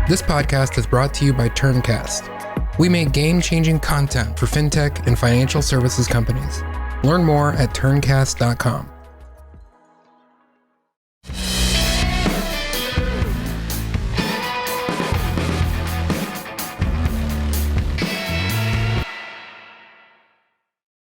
This podcast is brought to you by Turncast. We make game-changing content for fintech and financial services companies. Learn more at turncast.com.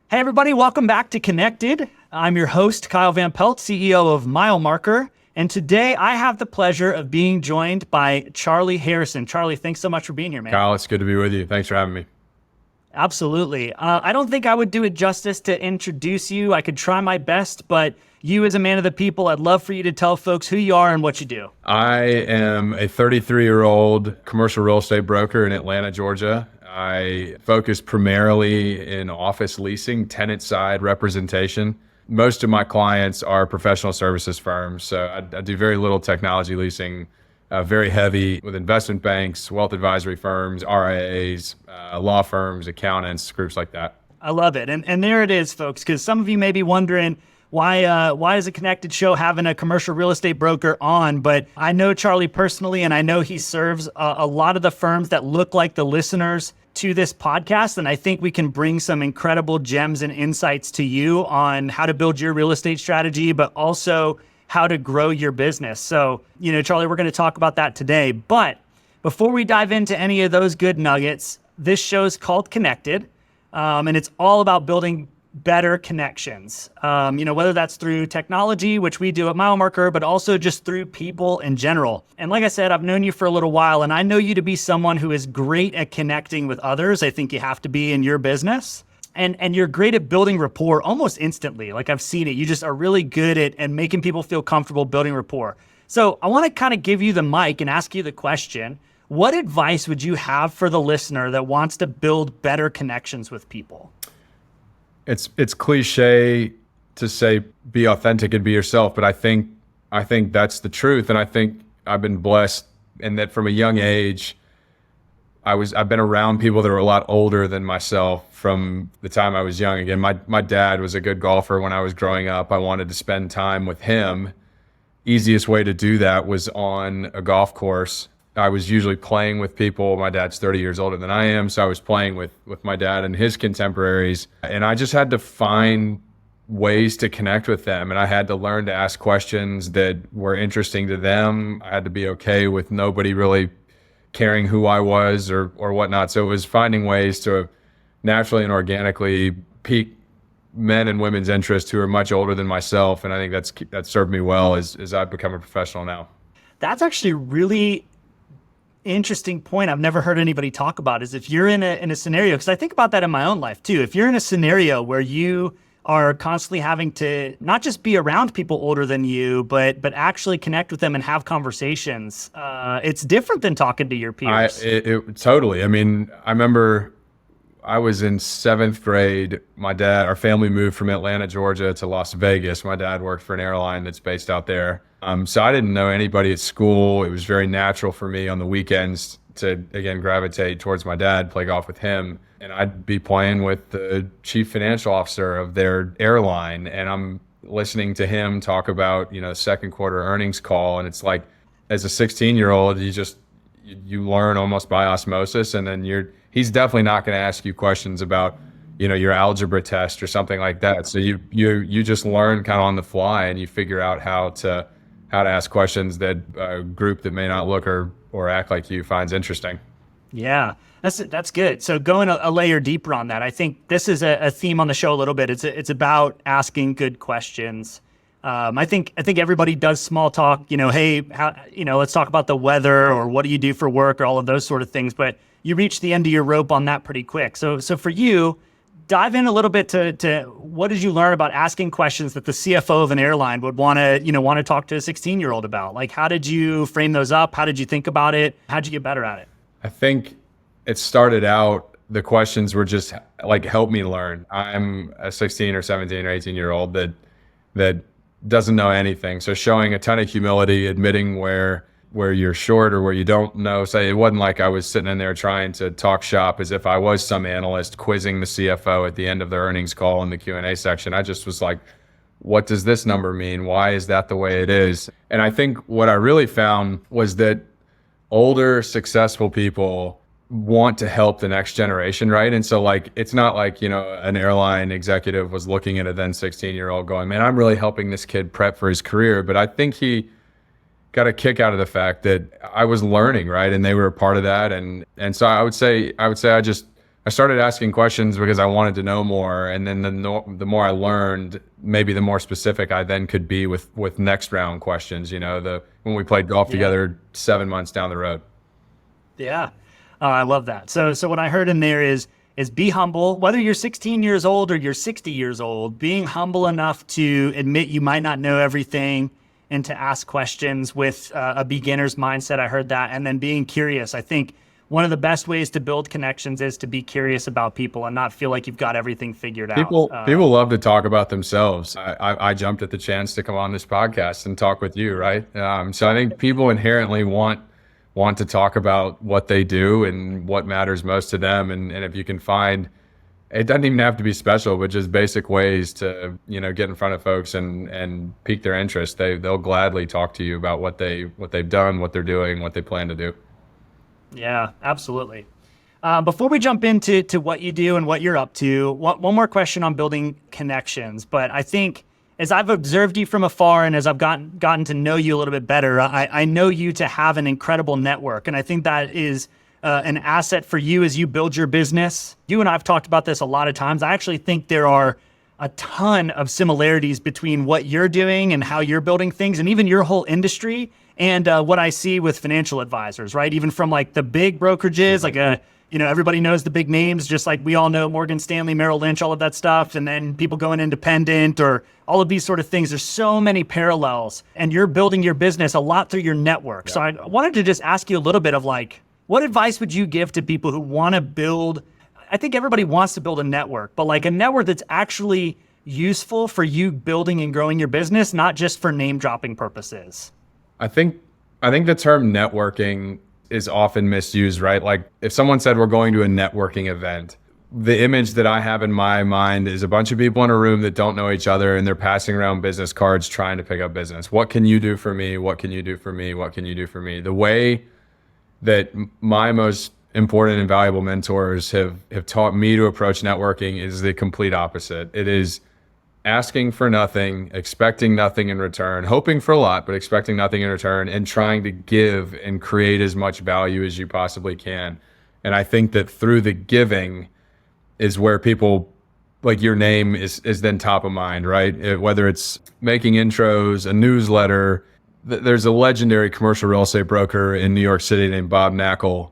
Hey everybody, welcome back to Connected. I'm your host, Kyle Van Pelt, CEO of Mile Marker. And today I have the pleasure of being joined by Charlie Harrison. Charlie, thanks so much for being here, man. Kyle, it's good to be with you. Thanks for having me. Absolutely. I don't think I would do it justice to introduce you. I could try my best, but you as a man of the people, I'd love for you to tell folks who you are and what you do. I am a 33-year-old commercial real estate broker in Atlanta, Georgia. I focus primarily in office leasing, tenant side representation. Most of my clients are professional services firms, so I do very little technology leasing, very heavy with investment banks, wealth advisory firms, RIAs, law firms, accountants, groups like that. I love it. And there it is, folks, because some of you may be wondering, why is a Connected show having a commercial real estate broker on? But I know Charlie personally, and I know he serves a lot of the firms that look like the listeners to this podcast. And I think we can bring some incredible gems and insights to you on how to build your real estate strategy, but also how to grow your business. So, Charlie, we're going to talk about that today. But before we dive into any of those good nuggets, this show's called Connected, and it's all about building better connections, whether that's through technology, which we do at Mile Marker, but also just through people in general. And like I said, I've known you for a little while, and I know you to be someone who is great at connecting with others. I think you have to be in your business. And you're great at building rapport almost instantly. Like I've seen it. You just are really good at making people feel comfortable building rapport. So I want to kind of give you the mic and ask you the question. What advice would you have for the listener that wants to build better connections with people? It's cliche to say be authentic and be yourself, but I think that's the truth. And I think I've been blessed in that from a young age, I've been around people that are a lot older than myself from the time I was young. Again, my dad was a good golfer when I was growing up. I wanted to spend time with him. Easiest way to do that was on a golf course. I was usually playing with people. My dad's 30 years older than I am, so I was playing with my dad and his contemporaries. And I just had to find ways to connect with them. And I had to learn to ask questions that were interesting to them. I had to be okay with nobody really caring who I was or whatnot. So it was finding ways to naturally and organically pique men and women's interest who are much older than myself. And I think that's served me well as I've become a professional now. That's actually really interesting point I've never heard anybody talk about is if you're in a scenario, because I think about that in my own life too. If you're in a scenario where you are constantly having to not just be around people older than you, but actually connect with them and have conversations, it's different than talking to your peers. Totally. I mean, I remember I was in 7th grade. Our family moved from Atlanta, Georgia to Las Vegas. My dad worked for an airline that's based out there. So I didn't know anybody at school. It was very natural for me on the weekends to, again, gravitate towards my dad, play golf with him. And I'd be playing with the chief financial officer of their airline. And I'm listening to him talk about, second quarter earnings call. And it's like, as a 16-year-old, you learn almost by osmosis. And then he's definitely not going to ask you questions about, your algebra test or something like that. So you just learn kind of on the fly and you figure out how to ask questions that a group that may not look or act like you finds interesting. Yeah, that's good. So going a layer deeper on that, I think this is a theme on the show a little bit. It's about asking good questions. I think everybody does small talk, hey, let's talk about the weather or what do you do for work or all of those sort of things. But you reach the end of your rope on that pretty quick. So for you, dive in a little bit to what did you learn about asking questions that the CFO of an airline would want to talk to a 16-year-old about? Like, how did you frame those up? How did you think about it? How'd you get better at it? I think it started out, the questions were just like, help me learn. I'm a 16 or 17 or 18-year-old that doesn't know anything. So showing a ton of humility, admitting where you're short or where you don't know. So it wasn't like I was sitting in there trying to talk shop as if I was some analyst quizzing the CFO at the end of the earnings call in the Q&A section. I just was like, what does this number mean? Why is that the way it is? And I think what I really found was that older, successful people want to help the next generation, right? And so like, it's not like, an airline executive was looking at a then 16-year-old going, man, I'm really helping this kid prep for his career. But I think he got a kick out of the fact that I was learning, right? And they were a part of that. And so I would say I started asking questions because I wanted to know more. And then the more I learned, maybe the more specific I then could be with next round questions, when we played golf together 7 months down the road. Yeah. I love that. So what I heard in there is be humble, whether you're 16 years old or you're 60 years old, being humble enough to admit you might not know everything and to ask questions with a beginner's mindset. I heard that. And then being curious. I think one of the best ways to build connections is to be curious about people and not feel like you've got everything figured out. People love to talk about themselves. I jumped at the chance to come on this podcast and talk with you, right? So I think people inherently want to talk about what they do and what matters most to them. And if you can find, it doesn't even have to be special, but just basic ways to, get in front of folks and pique their interest. They'll gladly talk to you about what they've done, what they're doing, what they plan to do. Yeah, absolutely. Before we jump into what you do and what you're up to, one more question on building connections. But I think as I've observed you from afar and as I've gotten to know you a little bit better, I know you to have an incredible network. And I think that is an asset for you as you build your business. You and I have talked about this a lot of times. I actually think there are a ton of similarities between what you're doing and how you're building things and even your whole industry and what I see with financial advisors, right? Even from like the big brokerages, like everybody knows the big names, just like we all know Morgan Stanley, Merrill Lynch, all of that stuff. And then people going independent or all of these sort of things. There's so many parallels and you're building your business a lot through your network. Yeah. So I wanted to just ask you a little bit of like, what advice would you give to people who want to build? I think everybody wants to build a network, but like a network that's actually useful for you building and growing your business, not just for name dropping purposes. I think the term networking is often misused, right? Like if someone said we're going to a networking event, the image that I have in my mind is a bunch of people in a room that don't know each other and they're passing around business cards trying to pick up business. What can you do for me? What can you do for me? What can you do for me? The way that my most important and valuable mentors have taught me to approach networking is the complete opposite. It is asking for nothing, expecting nothing in return, hoping for a lot, but expecting nothing in return, and trying to give and create as much value as you possibly can. And I think that through the giving is where people, like your name is then top of mind, right? Whether it's making intros, a newsletter. There's a legendary commercial real estate broker in New York City named Bob Knackel,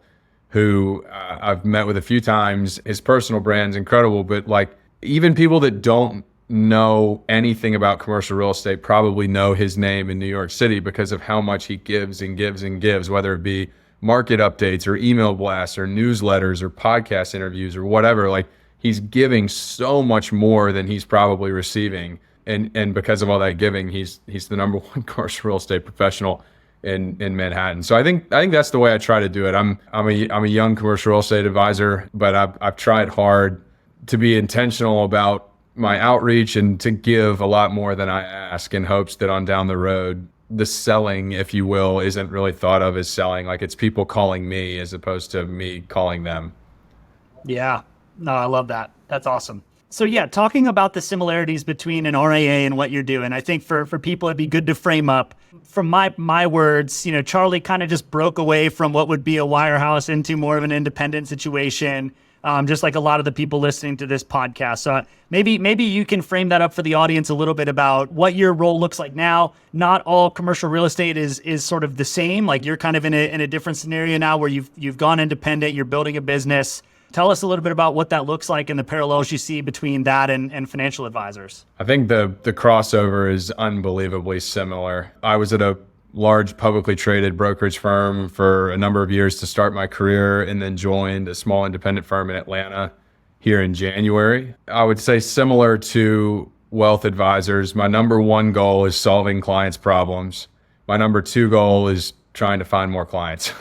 who I've met with a few times. His personal brand's incredible, but like even people that don't know anything about commercial real estate probably know his name in New York City because of how much he gives and gives and gives, whether it be market updates or email blasts or newsletters or podcast interviews or whatever. Like he's giving so much more than he's probably receiving. And because of all that giving, he's the number one commercial real estate professional in Manhattan. So I think that's the way I try to do it. I'm a young commercial real estate advisor, but I've tried hard to be intentional about my outreach and to give a lot more than I ask in hopes that on down the road, the selling, if you will, isn't really thought of as selling. Like it's people calling me as opposed to me calling them. Yeah, no, I love that. That's awesome. So yeah, talking about the similarities between an RIA and what you're doing, I think for people, it'd be good to frame up from my words, Charlie kind of just broke away from what would be a wirehouse into more of an independent situation. Just like a lot of the people listening to this podcast. So maybe you can frame that up for the audience a little bit about what your role looks like now. Not all commercial real estate is sort of the same. Like you're kind of in a different scenario now where you've gone independent, you're building a business. Tell us a little bit about what that looks like and the parallels you see between that and financial advisors. I think the crossover is unbelievably similar. I was at a large publicly traded brokerage firm for a number of years to start my career and then joined a small independent firm in Atlanta here in January. I would say similar to wealth advisors, my number one goal is solving clients' problems. My number two goal is trying to find more clients.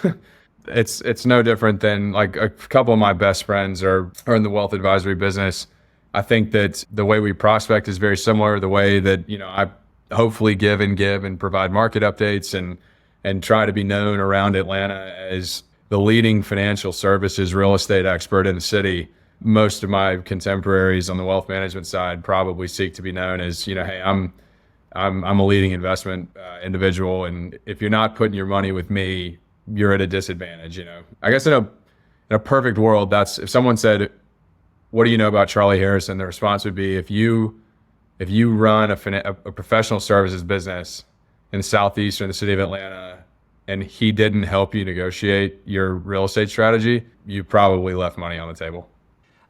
It's no different than like a couple of my best friends are in the wealth advisory business. I think that the way we prospect is very similar. The way that, I hopefully give and provide market updates and and try to be known around Atlanta as the leading financial services real estate expert in the city. Most of my contemporaries on the wealth management side probably seek to be known as, hey, I'm a leading investment individual, and if you're not putting your money with me, you're at a disadvantage. I guess in a perfect world, that's if someone said, "What do you know about Charlie Harrison?" The response would be, if you run a professional services business in the Southeast or in the city of Atlanta, and he didn't help you negotiate your real estate strategy, you probably left money on the table.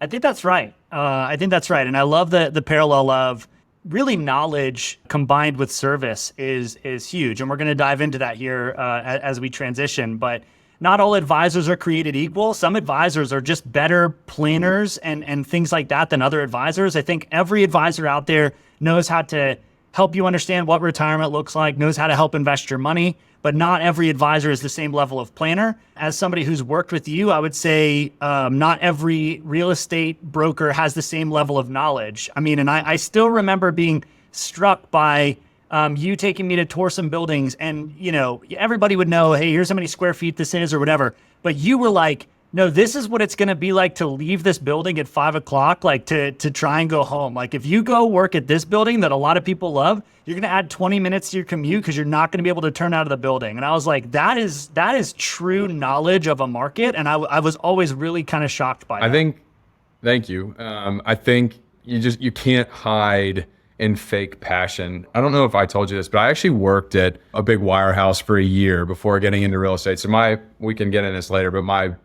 I think that's right. And I love the parallel of really knowledge combined with service is huge. And we're going to dive into that here as we transition. But not all advisors are created equal. Some advisors are just better planners and things like that than other advisors. I think every advisor out there knows how to help you understand what retirement looks like, knows how to help invest your money. But not every advisor is the same level of planner. As somebody who's worked with you, I would say not every real estate broker has the same level of knowledge. I mean, and I still remember being struck by you taking me to tour some buildings, and everybody would know, hey, here's how many square feet this is or whatever. But you were like, no, this is what it's going to be like to leave this building at 5 o'clock, like to try and go home. Like if you go work at this building that a lot of people love, you're going to add 20 minutes to your commute because you're not going to be able to turn out of the building. And I was like, that is true knowledge of a market. And I was always really kind of shocked by that. Thank you. I think you can't hide in fake passion. I don't know if I told you this, but I actually worked at a big wirehouse for a year before getting into real estate. So we can get into this later, but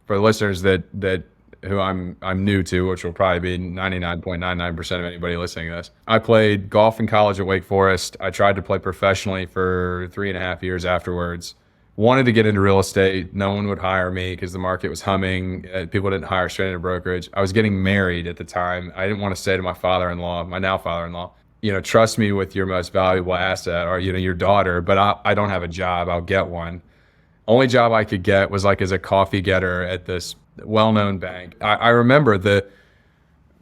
for the listeners that who I'm new to, which will probably be 99.99% of anybody listening to this, I played golf in college at Wake Forest. I tried to play professionally for 3.5 years afterwards. Wanted to get into real estate. No one would hire me because the market was humming. People didn't hire straight into brokerage. I was getting married at the time. I didn't want to say to my now father-in-law, trust me with your most valuable asset, or, your daughter, but I don't have a job. I'll get one. Only job I could get was like as a coffee getter at this well-known bank. I remember the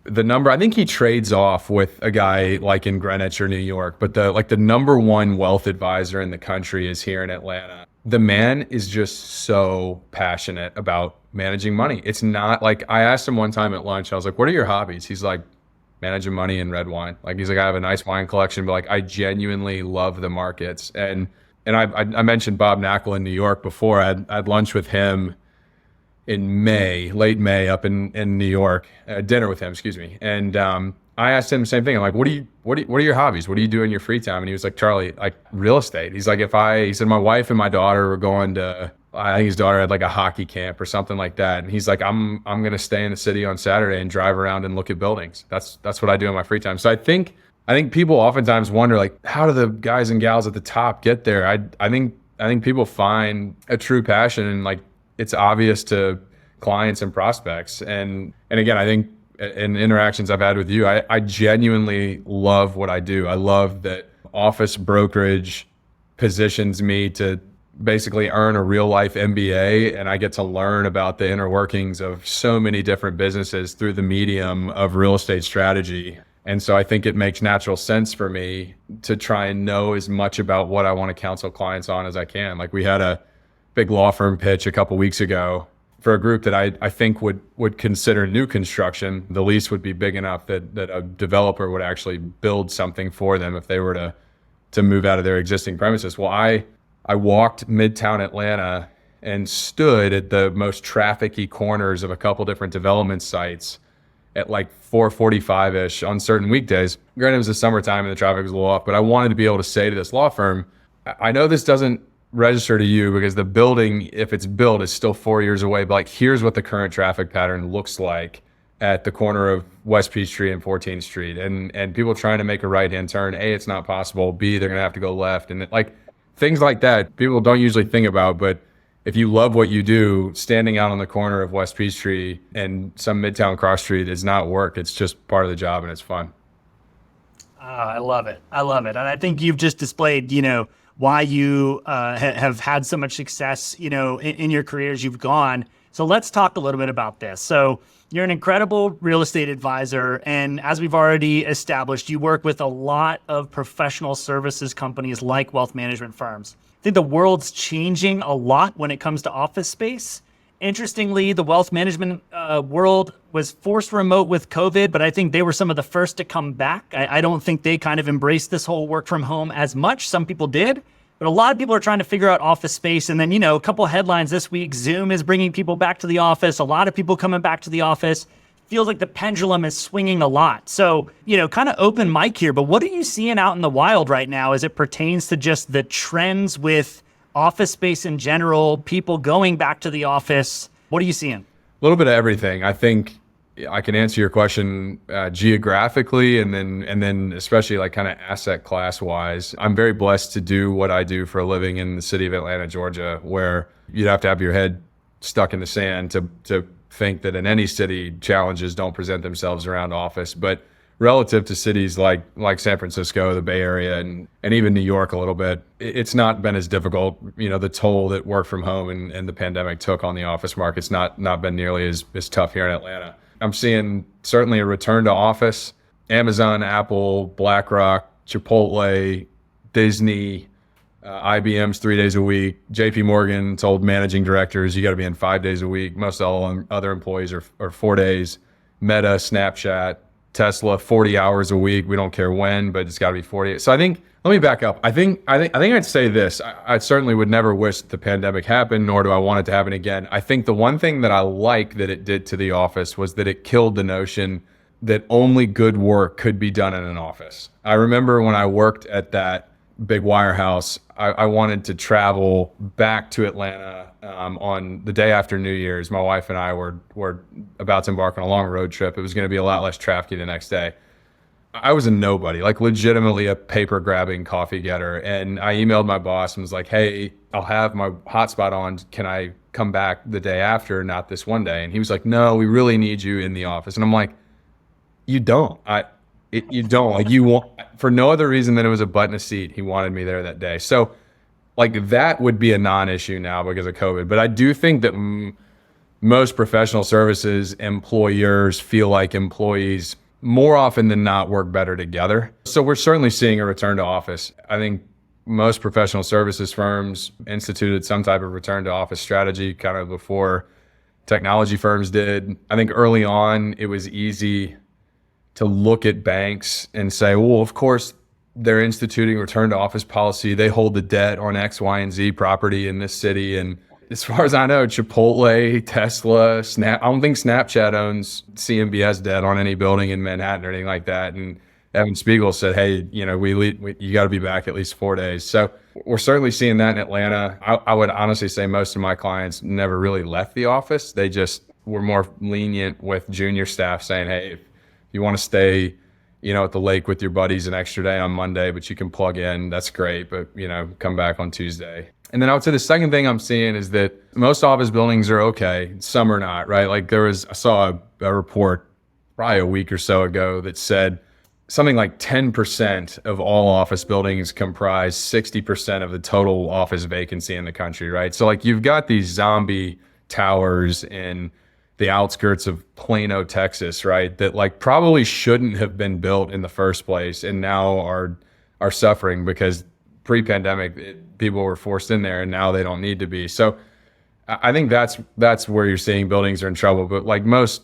number, I think he trades off with a guy like in Greenwich or New York, but the number one wealth advisor in the country is here in Atlanta. The man is just so passionate about managing money. It's not like, I asked him one time at lunch, I was like, what are your hobbies? He's like, managing money and red wine. Like, he's like, I have a nice wine collection, but like, I genuinely love the markets. And I mentioned Bob Knackel in New York before. I had lunch with him in late May up in New York, dinner with him, excuse me. And I asked him the same thing. I'm like, what are your hobbies? What do you do in your free time? And he was like, Charlie, like real estate. He's like, he said, my wife and my daughter were going to, I think his daughter had like a hockey camp or something like that. And he's like, I'm going to stay in the city on Saturday and drive around and look at buildings. That's what I do in my free time. So I think people oftentimes wonder, like, how do the guys and gals at the top get there? I think people find a true passion, and like it's obvious to clients and prospects. And again, I think in interactions I've had with you, I genuinely love what I do. I love that office brokerage positions me to basically earn a real life MBA, and I get to learn about the inner workings of so many different businesses through the medium of real estate strategy. And so I think it makes natural sense for me to try and know as much about what I want to counsel clients on as I can. Like, we had a big law firm pitch a couple weeks ago for a group that I think would consider new construction. The lease would be big enough that a developer would actually build something for them if they were to move out of their existing premises. Well, I walked Midtown Atlanta and stood at the most trafficy corners of a couple different development sites at like 4:45-ish on certain weekdays. Granted, it was the summertime and the traffic was a little off, but I wanted to be able to say to this law firm, I know this doesn't register to you because the building, if it's built, is still 4 years away, but like, here's what the current traffic pattern looks like at the corner of West Peachtree and 14th Street. And people trying to make a right-hand turn, A, it's not possible, B, they're gonna have to go left. And like things like that, people don't usually think about, but if you love what you do, standing out on the corner of West Peachtree and some Midtown cross street is not work. It's just part of the job, and it's fun. I love it. And I think you've just displayed, why you have had so much success, in your career as you've gone. So let's talk a little bit about this. So you're an incredible real estate advisor. And as we've already established, you work with a lot of professional services companies like wealth management firms. think the world's changing a lot when it comes to office space. Interestingly, the wealth management world was forced remote with COVID, but I think they were some of the first to come back. I don't think they kind of embraced this whole work from home as much. Some people did, but a lot of people are trying to figure out office space. And then, a couple headlines this week, Zoom is bringing people back to the office. A lot of people coming back to the office. Feels like the pendulum is swinging a lot. So, kind of open mic here, but what are you seeing out in the wild right now as it pertains to just the trends with office space in general, people going back to the office? What are you seeing? A little bit of everything. I think I can answer your question geographically and then especially like kind of asset class wise. I'm very blessed to do what I do for a living in the city of Atlanta, Georgia, where you'd have to have your head stuck in the sand to think that in any city challenges don't present themselves around office. But relative to cities like San Francisco, the Bay Area, and even New York a little bit, it's not been as difficult. The toll that work from home and the pandemic took on the office market's not been nearly as tough here in Atlanta. I'm seeing certainly a return to office. Amazon, Apple, BlackRock, Chipotle, Disney, IBM's 3 days a week. JP Morgan told managing directors, you got to be in 5 days a week. Most all other employees are 4 days. Meta, Snapchat, Tesla, 40 hours a week. We don't care when, but it's got to be 40. So I think, let me back up. I think I'd say this. I certainly would never wish the pandemic happened, nor do I want it to happen again. I think the one thing that I like that it did to the office was that it killed the notion that only good work could be done in an office. I remember when I worked at that big wirehouse, I wanted to travel back to Atlanta on the day after New Year's. My wife and I were about to embark on a long road trip. It was going to be a lot less trafficy the next day. I was a nobody, like legitimately a paper grabbing coffee getter. And I emailed my boss and was like, hey, I'll have my hotspot on. Can I come back the day after, not this one day? And he was like, no, we really need you in the office. And I'm like, you don't. You don't. Like, you want, for no other reason than it was a butt in a seat. He wanted me there that day. So like that would be a non-issue now because of COVID. But I do think that most professional services employers feel like employees more often than not work better together. So we're certainly seeing a return to office. I think most professional services firms instituted some type of return to office strategy kind of before technology firms did. I think early on it was easy to look at banks and say, well, of course they're instituting return to office policy. They hold the debt on X, Y, and Z property in this city. And as far as I know, Chipotle, Tesla, I don't think Snapchat owns CMBS debt on any building in Manhattan or anything like that. And Evan Spiegel said, hey, you got to be back at least 4 days. So we're certainly seeing that in Atlanta. I would honestly say most of my clients never really left the office. They just were more lenient with junior staff saying, hey, if you want to stay, at the lake with your buddies an extra day on Monday, but you can plug in, that's great. But, come back on Tuesday. And then I would say the second thing I'm seeing is that most office buildings are okay. Some are not, right? Like I saw a report probably a week or so ago that said something like 10% of all office buildings comprise 60% of the total office vacancy in the country, right? So like you've got these zombie towers in the outskirts of Plano, Texas, right? That like probably shouldn't have been built in the first place and now are suffering because pre-pandemic people were forced in there and now they don't need to be. So I think that's where you're seeing buildings are in trouble. But like most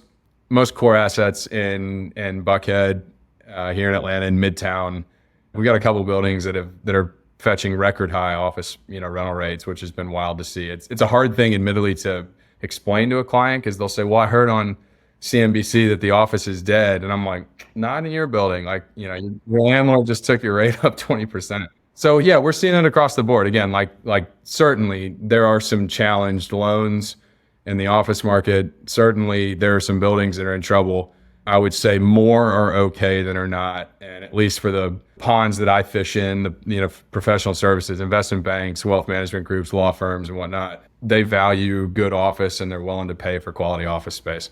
core assets in Buckhead, here in Atlanta, in Midtown, we got a couple buildings that are fetching record high office rental rates, which has been wild to see. It's a hard thing, admittedly, to explain to a client because they'll say, well, I heard on CNBC that the office is dead. And I'm like, not in your building. Like, your landlord just took your rate up 20%. So yeah, we're seeing it across the board. Again, like certainly there are some challenged loans in the office market. Certainly there are some buildings that are in trouble. I would say more are okay than are not. And at least for the ponds that I fish in, the professional services, investment banks, wealth management groups, law firms and whatnot, they value good office and they're willing to pay for quality office space.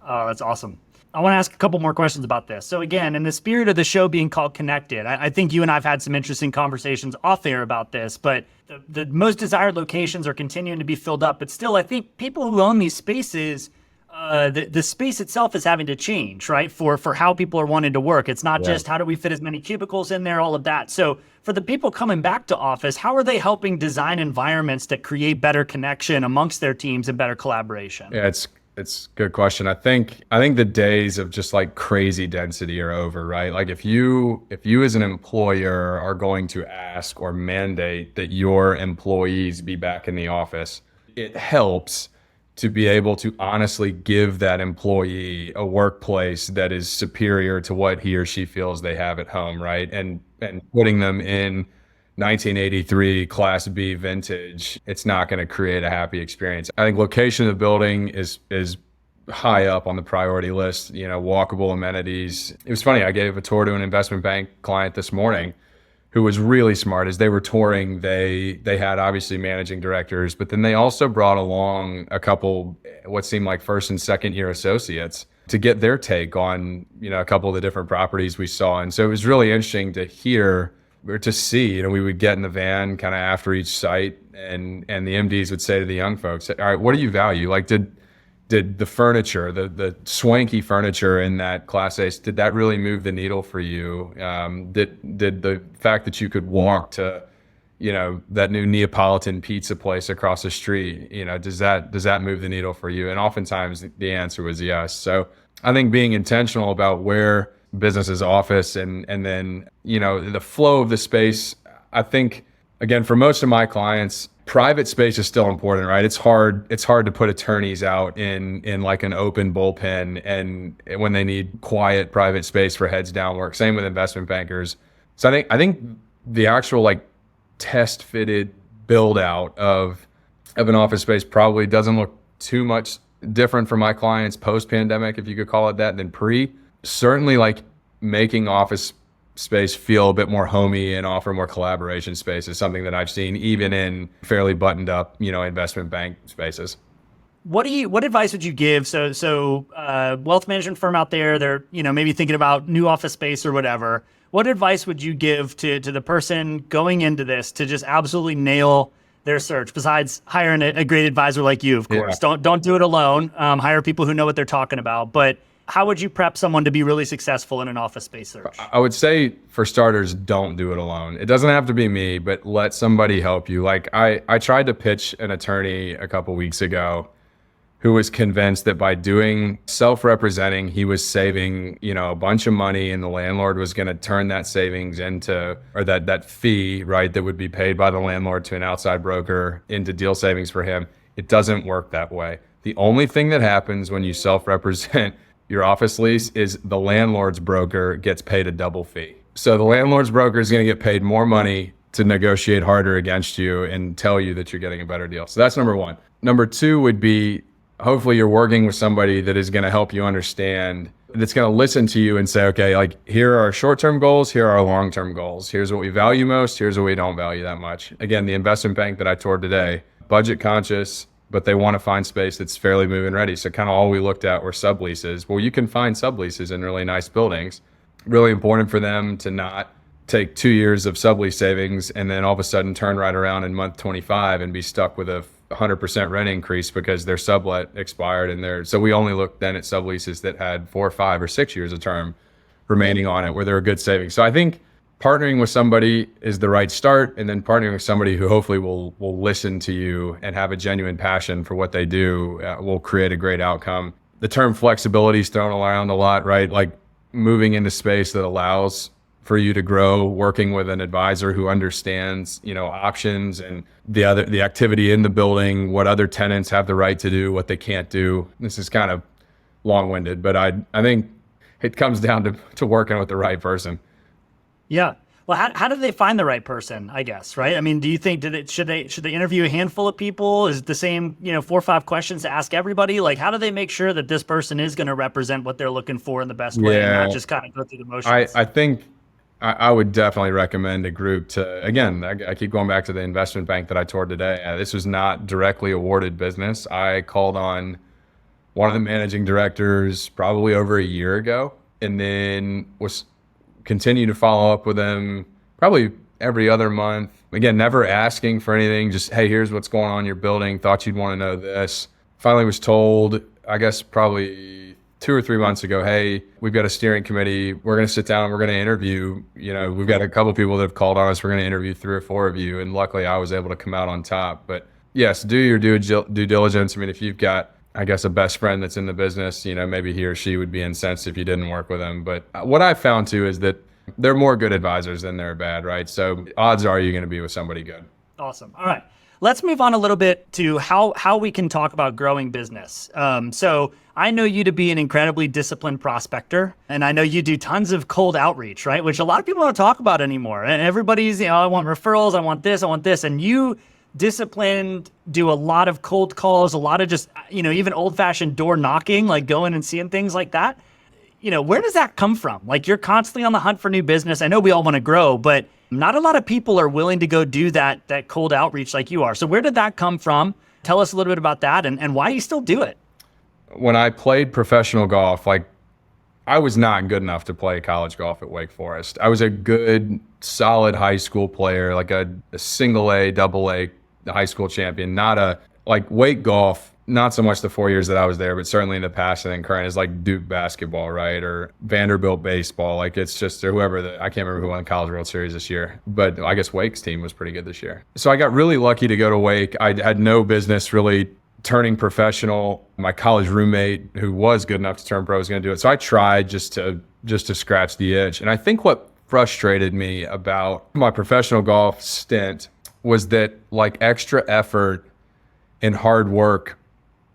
Oh, that's awesome. I want to ask a couple more questions about this. So again, in the spirit of the show being called Connected, I think you and I have had some interesting conversations off air about this, but the most desired locations are continuing to be filled up. But still, I think people who own these spaces the space itself is having to change, right? For how people are wanting to work. It's not just how do we fit as many cubicles in there, all of that. So for the people coming back to office, how are they helping design environments that create better connection amongst their teams and better collaboration? Yeah, it's a good question. I think the days of just like crazy density are over, right? Like if you as an employer are going to ask or mandate that your employees be back in the office, it helps to be able to honestly give that employee a workplace that is superior to what he or she feels they have at home, right? And putting them in 1983 Class B vintage, it's not going to create a happy experience. I think location of the building is high up on the priority list, walkable amenities. It was funny, I gave a tour to an investment bank client this morning who was really smart. As they were touring, they had obviously managing directors, but then they also brought along a couple what seemed like first and second year associates to get their take on, a couple of the different properties we saw. And so it was really interesting to hear or to see, we would get in the van kind of after each site and the MDs would say to the young folks, all right, what do you value? Like, did the furniture, the swanky furniture in that Class A, did that really move the needle for you? Did the fact that you could walk to, that new Neapolitan pizza place across the street, does that move the needle for you? And oftentimes the answer was yes. So I think being intentional about where business's office and then, the flow of the space, I think, again, for most of my clients, private space is still important, right? It's hard to put attorneys out in like an open bullpen and when they need quiet private space for heads down work. Same with investment bankers. So I think the actual like test fitted build out of an office space probably doesn't look too much different for my clients post pandemic, if you could call it that, than pre. Certainly like making office space feel a bit more homey and offer more collaboration space is something that I've seen even in fairly buttoned up, investment bank spaces. What advice would you give? So wealth management firm out there, they're, maybe thinking about new office space or whatever. What advice would you give to the person going into this to just absolutely nail their search, besides hiring a great advisor like you, of course? Yeah. Don't do it alone. Hire people who know what they're talking about. But how would you prep someone to be really successful in an office space search? I would say, for starters, don't do it alone. It doesn't have to be me, but let somebody help you. Like I tried to pitch an attorney a couple weeks ago who was convinced that by doing self-representing, he was saving, a bunch of money, and the landlord was going to turn that savings into, or that fee, right, that would be paid by the landlord to an outside broker into deal savings for him. It doesn't work that way. The only thing that happens when you self-represent your office lease is the landlord's broker gets paid a double fee. So the landlord's broker is going to get paid more money to negotiate harder against you and tell you that you're getting a better deal. So that's number one. Number two would be, hopefully you're working with somebody that is going to help you understand, that's going to listen to you and say, okay, like, here are our short-term goals, here are our long-term goals. Here's what we value most, here's what we don't value that much. Again, the investment bank that I toured today, budget conscious, but they want to find space that's fairly move-in ready. So kind of all we looked at were subleases. Well, you can find subleases in really nice buildings. Really important for them to not take 2 years of sublease savings and then all of a sudden turn right around in month 25 and be stuck with a 100% rent increase because their sublet expired. So we only looked then at subleases that had 4 or 5 or 6 years of term remaining on it, where there were good savings. So I think partnering with somebody is the right start, and then partnering with somebody who hopefully will listen to you and have a genuine passion for what they do will create a great outcome. The term flexibility is thrown around a lot, right? Like moving into space that allows for you to grow, working with an advisor who understands, options and the activity in the building, what other tenants have the right to do, what they can't do. This is kind of long-winded, but I think it comes down to working with the right person. Yeah. Well, how do they find the right person, I guess, right? I mean, do you think should they interview a handful of people? Is it the same, 4 or 5 questions to ask everybody? Like, how do they make sure that this person is going to represent what they're looking for in the best way and not just kind of go through the motions? I think I would definitely recommend a group to, again, I keep going back to the investment bank that I toured today. This was not directly awarded business. I called on one of the managing directors probably over a year ago, and then continue to follow up with them probably every other month. Again, never asking for anything, just, hey, here's what's going on in your building. Thought you'd want to know this. Finally was told I guess probably 2 or 3 months ago, hey, we've got a steering committee. We're going to sit down and we're going to interview. We've got a couple of people that have called on us. We're going to interview 3 or 4 of you. And luckily I was able to come out on top. But yes, do your due diligence. I mean, if you've got, I guess, a best friend that's in the business, maybe he or she would be incensed if you didn't work with them. But what I found too is that they're more good advisors than they're bad, right? So odds are you're going to be with somebody good. Awesome. All right. Let's move on a little bit to how we can talk about growing business. So I know you to be an incredibly disciplined prospector, and I know you do tons of cold outreach, right? Which a lot of people don't talk about anymore. And everybody's, I want referrals, I want this. And you disciplined, do a lot of cold calls, a lot of just, even old fashioned door knocking, like going and seeing things like that. Where does that come from? Like, you're constantly on the hunt for new business. I know we all want to grow, but not a lot of people are willing to go do that cold outreach like you are. So where did that come from? Tell us a little bit about that and why you still do it. When I played professional golf, I was not good enough to play college golf at Wake Forest. I was a good, solid high school player, like a single A, double A high school champion, not Wake golf. Not so much the 4 years that I was there, but certainly in the past and then current is like Duke basketball, right? Or Vanderbilt baseball. It's just, or whoever, I can't remember who won the College World Series this year, but I guess Wake's team was pretty good this year. So I got really lucky to go to Wake. I had no business really turning professional. My college roommate who was good enough to turn pro was going to do it. So I tried just to scratch the itch. And I think what frustrated me about my professional golf stint was that extra effort and hard work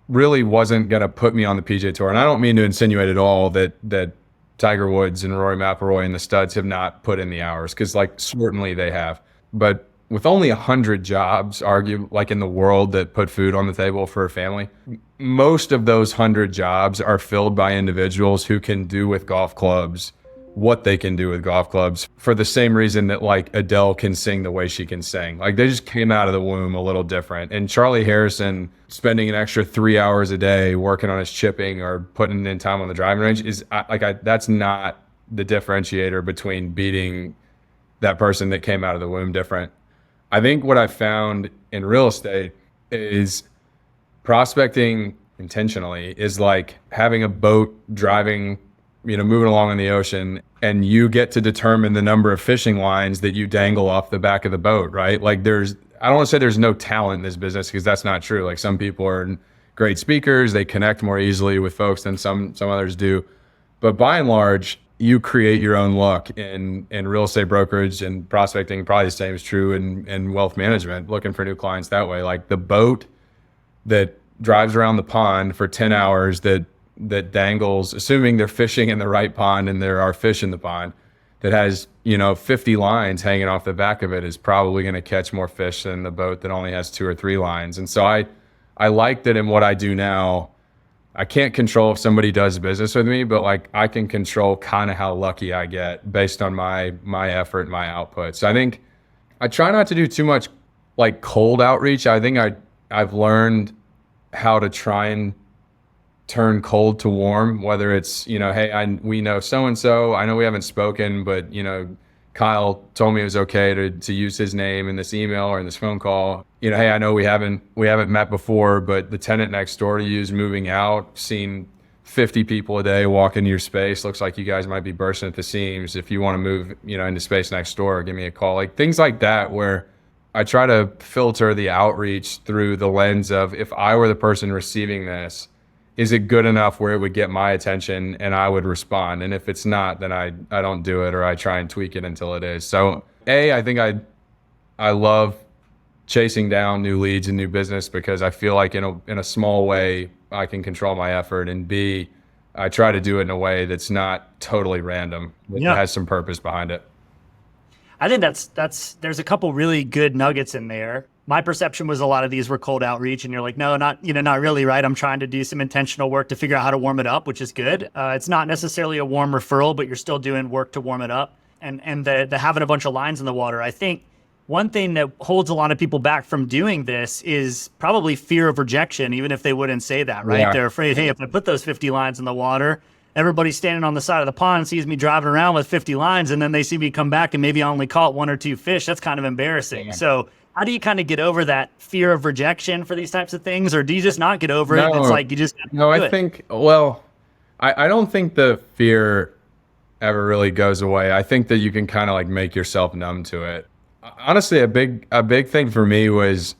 really wasn't going to put me on the PGA Tour. And I don't mean to insinuate at all that Tiger Woods and Rory McIlroy and the studs have not put in the hours, because certainly they have. But with only 100 jobs, in the world that put food on the table for a family, most of those 100 jobs are filled by individuals who can do with golf clubs what they can do with golf clubs, for the same reason that Adele can sing the way she can sing. They just came out of the womb a little different. And Charlie Harrison spending an extra 3 hours a day working on his chipping or putting in time on the driving range is that's not the differentiator between beating that person that came out of the womb different. I think what I found in real estate is prospecting intentionally is like having a boat driving, moving along in the ocean, and you get to determine the number of fishing lines that you dangle off the back of the boat, right? I don't want to say there's no talent in this business, because that's not true. Some people are great speakers, they connect more easily with folks than some others do. But by and large, you create your own luck in real estate brokerage and prospecting. Probably the same is true in wealth management, looking for new clients that way. The boat that drives around the pond for 10 hours that dangles, assuming they're fishing in the right pond and there are fish in the pond, that has 50 lines hanging off the back of it, is probably going to catch more fish than the boat that only has 2 or 3 lines. And so I like that in what I do now. I can't control if somebody does business with me, but I can control kind of how lucky I get based on my effort and my output. So I think I try not to do too much cold outreach. I think I've learned how to try and turn cold to warm, whether it's, hey, we know so-and-so, I know we haven't spoken, but, Kyle told me it was okay to use his name in this email or in this phone call. Hey, I know we haven't met before, but the tenant next door to you is moving out, seen 50 people a day walk into your space. Looks like you guys might be bursting at the seams. If you want to move, into space next door, give me a call. Things like that, where I try to filter the outreach through the lens of, if I were the person receiving this, is it good enough where it would get my attention and I would respond? And if it's not, then I don't do it, or I try and tweak it until it is. So I think I love chasing down new leads and new business, because I feel like in a small way I can control my effort, and B, I try to do it in a way that's not totally random. It has some purpose behind it. I think there's a couple really good nuggets in there. My perception was a lot of these were cold outreach, and you're like, no, not really, right? I'm trying to do some intentional work to figure out how to warm it up, which is good. It's not necessarily a warm referral, but you're still doing work to warm it up. And the having a bunch of lines in the water. I think one thing that holds a lot of people back from doing this is probably fear of rejection, even if they wouldn't say that, right? Yeah. They're afraid, hey, if I put those 50 lines in the water, everybody's standing on the side of the pond, sees me driving around with 50 lines, and then they see me come back and maybe I only caught 1 or 2 fish. That's kind of embarrassing. Yeah. So how do you kind of get over that fear of rejection for these types of things? Or do you just not get over it? It's like, you just no, I think, well, I don't think the fear ever really goes away. I think that you can kind of like make yourself numb to it. Honestly, a big thing for me was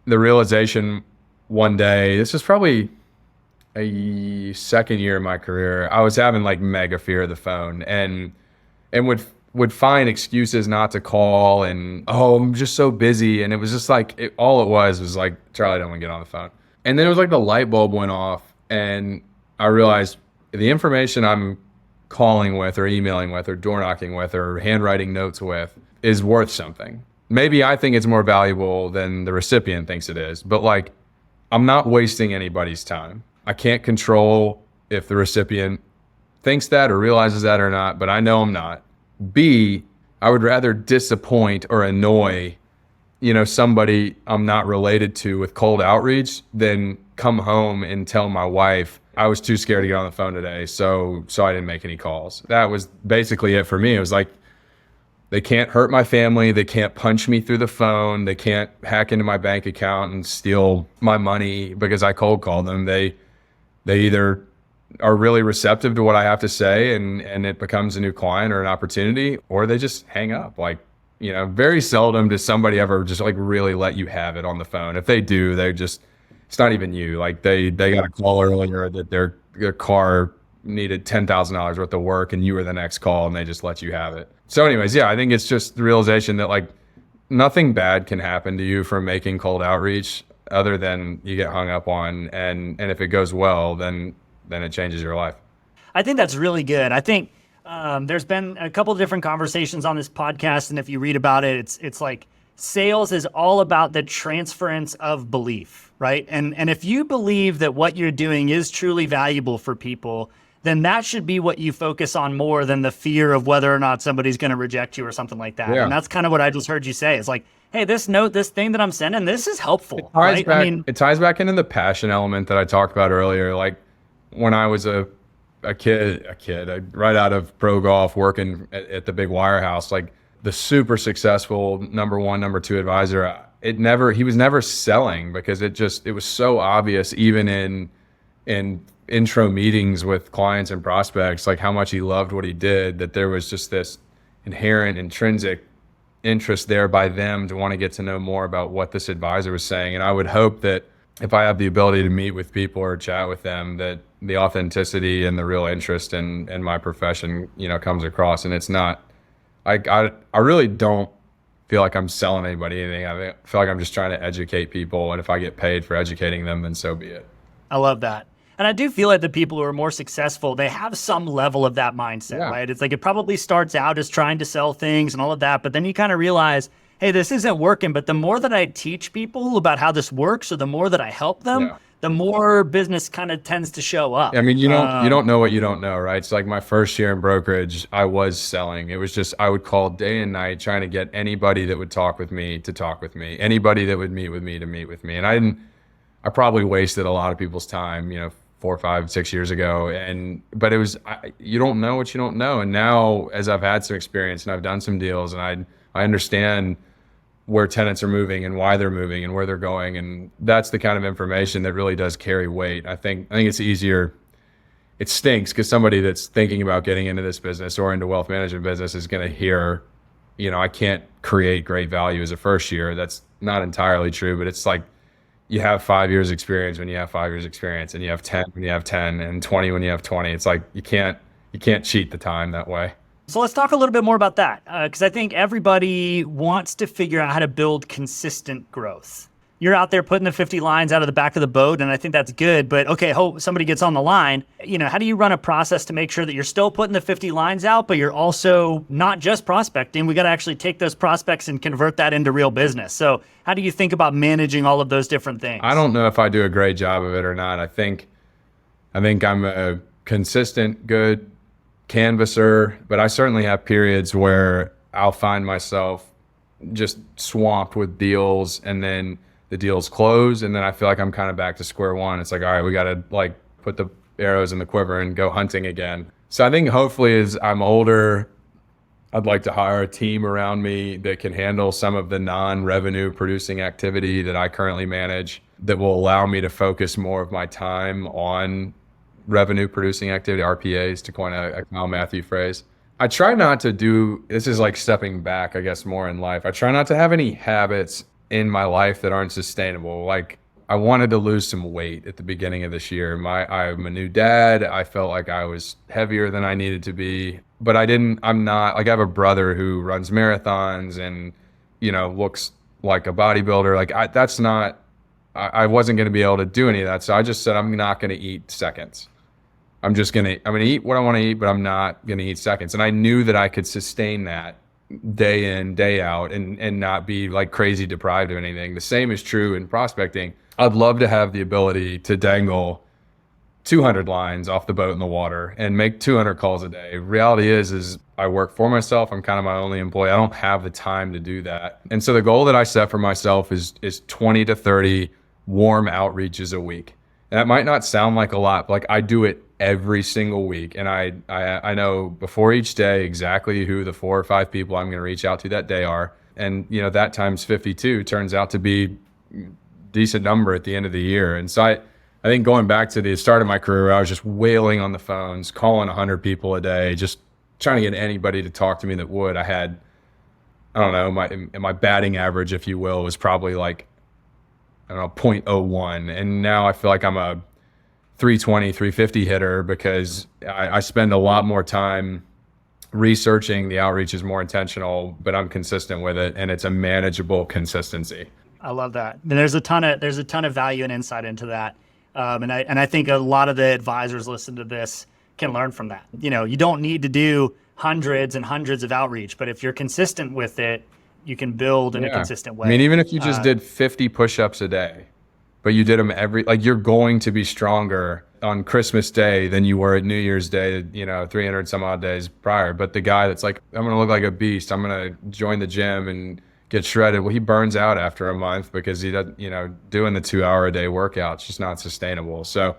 the realization one day, this was probably a second year in my career, I was having like mega fear of the phone and would find excuses not to call and, oh, I'm just so busy. And it was just like, all it was like, Charlie, I don't want to get on the phone. And then it was like the light bulb went off and I realized the information I'm calling with or emailing with or door knocking with or handwriting notes with is worth something. Maybe I think it's more valuable than the recipient thinks it is, but like, I'm not wasting anybody's time. I can't control if the recipient thinks that or realizes that or not, but I know I'm not. B, I would rather disappoint or annoy, somebody I'm not related to with cold outreach than come home and tell my wife I was too scared to get on the phone today, so I didn't make any calls. That was basically it for me. It was like, they can't hurt my family. They can't punch me through the phone. They can't hack into my bank account and steal my money because I cold called them. They either are really receptive to what I have to say and it becomes a new client or an opportunity, or they just hang up. Like, very seldom does somebody ever just like really let you have it on the phone. If they do, it's not even you. Like they got a call earlier that their car needed $10,000 worth of work and you were the next call and they just let you have it. So anyways, yeah, I think it's just the realization that like nothing bad can happen to you from making cold outreach other than you get hung up on. And if it goes well, then it changes your life. I think that's really good. I think there's been a couple of different conversations on this podcast. And if you read about it, it's like sales is all about the transference of belief, right? And if you believe that what you're doing is truly valuable for people, then that should be what you focus on more than the fear of whether or not somebody's going to reject you or something like that. Yeah. And that's kind of what I just heard you say. It's like, hey, this thing that I'm sending, this is helpful. It ties back into the passion element that I talked about earlier. Like when I was a kid, right out of pro golf working at the big wirehouse, like the super successful number 1, number 2 advisor, he was never selling because it was so obvious even in intro meetings with clients and prospects, like how much he loved what he did, that there was just this inherent intrinsic interest there by them to want to get to know more about what this advisor was saying. And I would hope that if I have the ability to meet with people or chat with them, that the authenticity and the real interest in my profession, comes across. And it's not, I really don't feel like I'm selling anybody anything. I feel like I'm just trying to educate people. And if I get paid for educating them, then so be it. I love that. And I do feel like the people who are more successful, they have some level of that mindset, right? It's like it probably starts out as trying to sell things and all of that, but then you kind of realize, hey, this isn't working. But the more that I teach people about how this works, or the more that I help them, the more business kind of tends to show up. I mean, you don't know what you don't know, right? It's like my first year in brokerage, I was selling. It was just, I would call day and night trying to get anybody that would talk with me to talk with me, anybody that would meet with me to meet with me. And I probably wasted a lot of people's time, 4, 5, 6 years ago. But it was, you don't know what you don't know. And now, as I've had some experience and I've done some deals and I understand where tenants are moving and why they're moving and where they're going. And that's the kind of information that really does carry weight. I think it's easier. It stinks because somebody that's thinking about getting into this business or into wealth management business is going to hear, I can't create great value as a first year. That's not entirely true, but it's like, you have 5 years experience when you have 5 years experience, and you have 10 when you have 10, and 20 when you have 20. It's like you can't cheat the time that way. So let's talk a little bit more about that, because I think everybody wants to figure out how to build consistent growth. You're out there putting the 50 lines out of the back of the boat, and I think that's good. But okay, hope somebody gets on the line. How do you run a process to make sure that you're still putting the 50 lines out, but you're also not just prospecting? We got to actually take those prospects and convert that into real business. So how do you think about managing all of those different things? I don't know if I do a great job of it or not. I think I'm a consistent, good canvasser, but I certainly have periods where I'll find myself just swamped with deals, and then the deals close, and then I feel like I'm kind of back to square one. It's like, all right, we got to like put the arrows in the quiver and go hunting again. So I think hopefully as I'm older, I'd like to hire a team around me that can handle some of the non-revenue producing activity that I currently manage, that will allow me to focus more of my time on revenue producing activity, RPAs, to coin a Kyle Matthew phrase. I try not to do, this is like stepping back, I guess, more in life. I try not to have any habits in my life that aren't sustainable. Like, I wanted to lose some weight at the beginning of this year. I'm a new dad. I felt like I was heavier than I needed to be, but I'm not, like, I have a brother who runs marathons and, looks like a bodybuilder. Like, I wasn't going to be able to do any of that. So I just said, I'm not going to eat seconds. I'm going to eat what I want to eat, but I'm not going to eat seconds. And I knew that I could sustain that day in, day out, and not be like crazy deprived of anything. The same is true in prospecting. I'd love to have the ability to dangle 200 lines off the boat in the water and make 200 calls a day. Reality is I work for myself. I'm kind of my only employee. I don't have the time to do that. And so the goal that I set for myself is 20 to 30 warm outreaches a week. And that might not sound like a lot, but like, I do it every single week. And I know before each day exactly who the 4 or 5 people I'm going to reach out to that day are. And, that times 52 turns out to be a decent number at the end of the year. And so I think going back to the start of my career, I was just wailing on the phones, calling 100 people a day, just trying to get anybody to talk to me that would. I had, I don't know, my batting average, if you will, was probably like, I don't know, .01. And now I feel like I'm a 320, 350 hitter because I spend a lot more time researching. The outreach is more intentional, but I'm consistent with it, and it's a manageable consistency. I love that. And there's a ton of value and insight into that. And I think a lot of the advisors listening to this can learn from that. You don't need to do hundreds and hundreds of outreach, but if you're consistent with it, you can build in a consistent way. I mean, even if you just did 50 push-ups a day, but you did them you're going to be stronger on Christmas Day than you were at New Year's Day, 300 some odd days prior. But the guy that's like, I'm going to look like a beast, I'm going to join the gym and get shredded. Well, he burns out after a month because he doesn't, doing the 2-hour-a-day workout, it's just not sustainable. So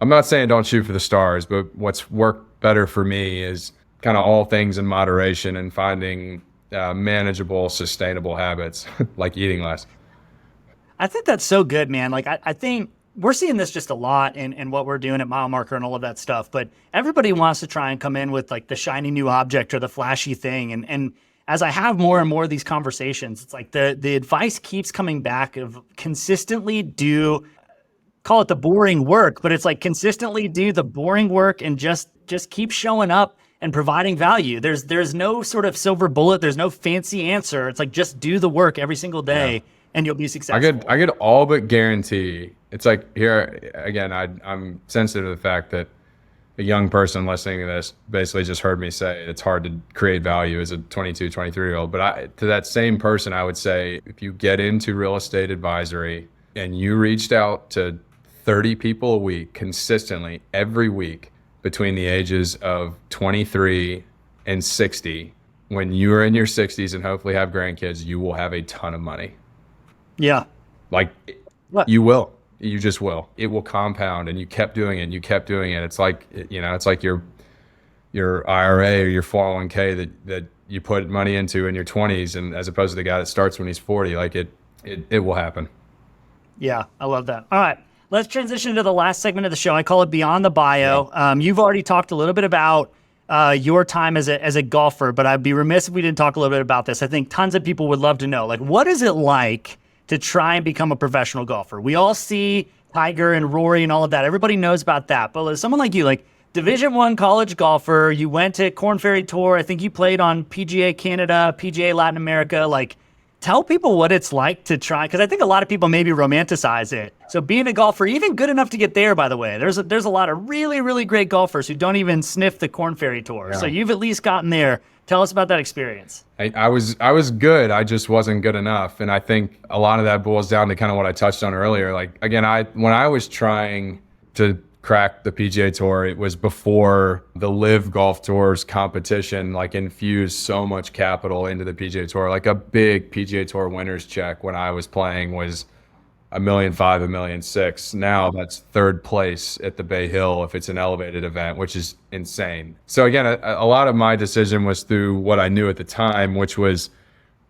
I'm not saying don't shoot for the stars, but what's worked better for me is kind of all things in moderation and finding manageable, sustainable habits like eating less. I think that's so good, man. Like, I think we're seeing this just a lot in what we're doing at Mile Marker and all of that stuff, but everybody wants to try and come in with like the shiny new object or the flashy thing. And as I have more and more of these conversations, it's like the advice keeps coming back of consistently call it the boring work, but it's like consistently do the boring work and just keep showing up and providing value. There's no sort of silver bullet. There's no fancy answer. It's like, just do the work every single day and you'll be successful. I could all but guarantee. It's like, here again, I'm sensitive to the fact that a young person listening to this basically just heard me say it's hard to create value as a 22, 23-year-old. But to that same person, I would say, if you get into real estate advisory and you reached out to 30 people a week consistently every week between the ages of 23 and 60, when you are in your 60s and hopefully have grandkids, you will have a ton of money. Yeah. Like, you will. You just will. It will compound, and you kept doing it, and you kept doing it. It's like, it's like your IRA or your 401k that you put money into in your 20s, and as opposed to the guy that starts when he's 40, like it will happen. Yeah, I love that. All right, let's transition to the last segment of the show. I call it Beyond the Bio. Yeah. You've already talked a little bit about your time as a golfer, but I'd be remiss if we didn't talk a little bit about this. I think tons of people would love to know, like, what is it like to try and become a professional golfer? We all see Tiger and Rory and all of that. Everybody knows about that. But as someone like you, like Division I college golfer, you went to Korn Ferry Tour. I think you played on PGA Canada, PGA Latin America. Like, tell people what it's like to try, because I think a lot of people maybe romanticize it. So being a golfer, even good enough to get there, by the way, there's a lot of really, really great golfers who don't even sniff the Korn Ferry Tour. Yeah. So you've at least gotten there. Tell us about that experience. I was good. I just wasn't good enough. And I think a lot of that boils down to kind of what I touched on earlier. Like, again, when I was trying to crack the PGA Tour, it was before the Live Golf Tour's competition like infused so much capital into the PGA Tour. Like, a big PGA Tour winner's check when I was playing was 1,500,000, 1,600,000. Now that's third place at the Bay Hill if it's an elevated event, which is insane. So again, a lot of my decision was through what I knew at the time, which was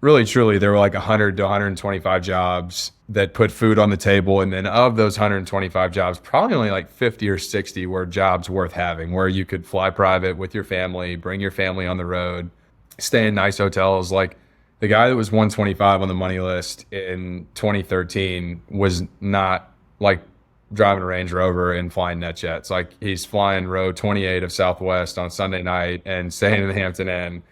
really truly there were like 100 to 125 jobs that put food on the table. And then of those 125 jobs, probably only like 50 or 60 were jobs worth having, where you could fly private with your family, bring your family on the road, stay in nice hotels. Like the guy that was 125 on the money list in 2013 was not like driving a Range Rover and flying NetJets. Like he's flying row 28 of Southwest on Sunday night and staying in the Hampton Inn,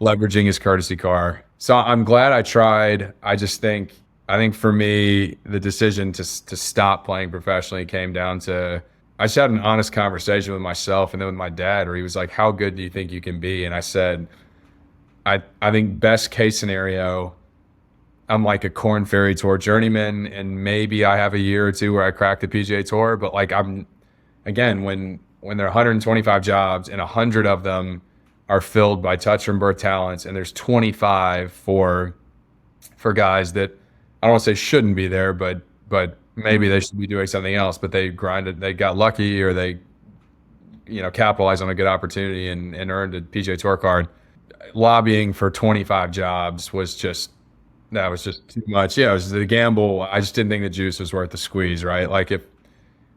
leveraging his courtesy car. So I'm glad I tried. I think for me, the decision to stop playing professionally came down to, I just had an honest conversation with myself and then with my dad, where he was like, how good do you think you can be? And I said, I think best case scenario, I'm like a Corn Ferry Tour journeyman, and maybe I have a year or two where I crack the PGA Tour. But like again, when there are 125 jobs and 100 of them are filled by touch from birth talents, and there's 25 for guys that I don't want to say shouldn't be there, but maybe they should be doing something else, but they got lucky, or they capitalized on a good opportunity and earned a PGA Tour card. Lobbying for 25 jobs was just too much. Yeah, it was the gamble. I just didn't think the juice was worth the squeeze, right? Like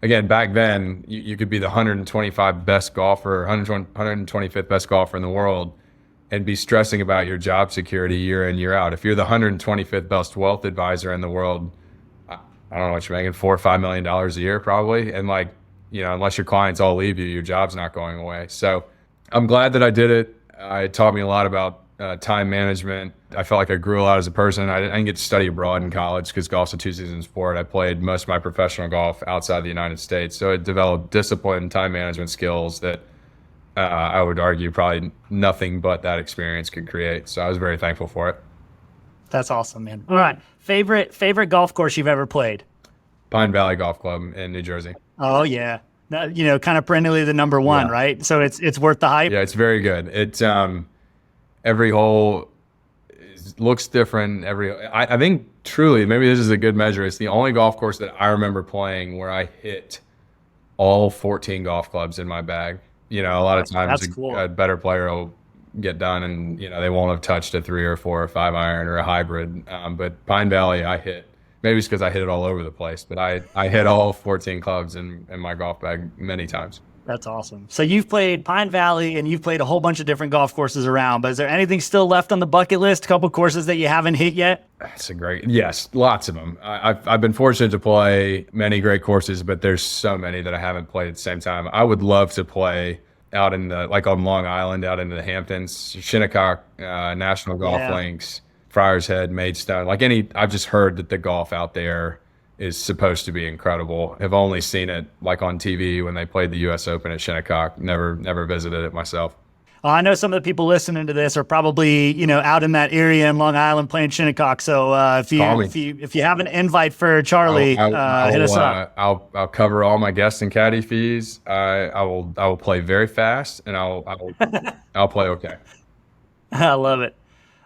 again, back then, you could be the 125 best golfer, 125th best golfer in the world and be stressing about your job security year in, year out. If you're the 125th best wealth advisor in the world, I don't know what you're making, $4 or $5 million a year probably. And like, unless your clients all leave you, your job's not going away. So I'm glad that I did it. It taught me a lot about time management. I felt like I grew a lot as a person. I didn't get to study abroad in college because golf's a two-season sport. I played most of my professional golf outside the United States. So it developed discipline, time management skills that I would argue probably nothing but that experience could create. So I was very thankful for it. That's awesome, man. All right. Favorite golf course you've ever played? Pine Valley Golf Club in New Jersey. Oh, yeah. Kind of perennially the number one, Yeah. Right? So it's worth the hype. Yeah, it's very good. It's every hole looks different. I think truly, maybe this is a good measure. It's the only golf course that I remember playing where I hit all 14 golf clubs in my bag. A lot of times cool. a better player will get done and they won't have touched a 3 or 4 or 5 iron or a hybrid. But Pine Valley, I hit. Maybe it's because I hit it all over the place, but I hit all 14 clubs in my golf bag many times. That's awesome. So you've played Pine Valley and you've played a whole bunch of different golf courses around, but is there anything still left on the bucket list? A couple courses that you haven't hit yet? Yes, lots of them. I've been fortunate to play many great courses, but there's so many that I haven't played at the same time. I would love to play out in on Long Island, out into the Hamptons, Shinnecock, National Golf Links, Friars Head, Maidstone, I've just heard that the golf out there is supposed to be incredible. I've only seen it on TV when they played the US Open at Shinnecock. Never visited it myself. I know some of the people listening to this are probably, out in that area in Long Island playing Shinnecock. So if you have an invite for Charlie, hit us up. I'll cover all my guest and caddy fees. I will play very fast, and I'll play okay. I love it.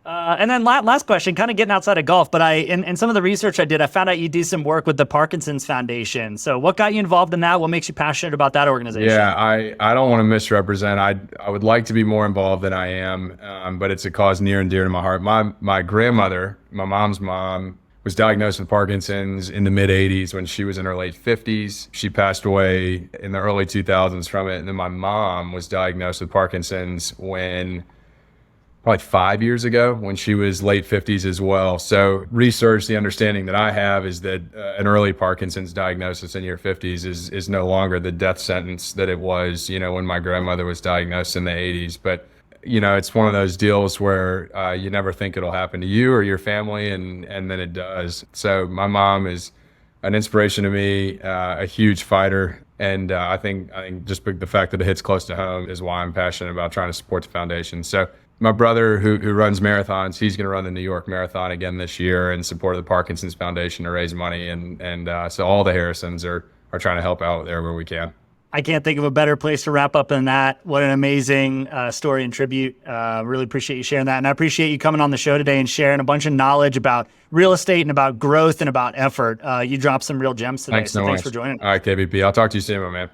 And then last question, kind of getting outside of golf, but in some of the research I did, I found out you do some work with the Parkinson's Foundation. So what got you involved in that? What makes you passionate about that organization? Yeah, I don't want to misrepresent. I would like to be more involved than I am, but it's a cause near and dear to my heart. My grandmother, my mom's mom, was diagnosed with Parkinson's in the mid-'80s when she was in her late 50s. She passed away in the early 2000s from it. And then my mom was diagnosed with Parkinson's probably 5 years ago, when she was late 50s as well. So research, the understanding that I have is that an early Parkinson's diagnosis in your 50s is no longer the death sentence that it was, when my grandmother was diagnosed in the 80s. But, it's one of those deals where you never think it'll happen to you or your family, and then it does. So my mom is an inspiration to me, a huge fighter. And I think just the fact that it hits close to home is why I'm passionate about trying to support the foundation. So my brother, who runs marathons, he's going to run the New York Marathon again this year in support of the Parkinson's Foundation to raise money. And so all the Harrisons are trying to help out there where we can. I can't think of a better place to wrap up than that. What an amazing story and tribute. Really appreciate you sharing that. And I appreciate you coming on the show today and sharing a bunch of knowledge about real estate and about growth and about effort. You dropped some real gems today. Thanks so so thanks much for joining. All right, KBP. I'll talk to you soon, my man.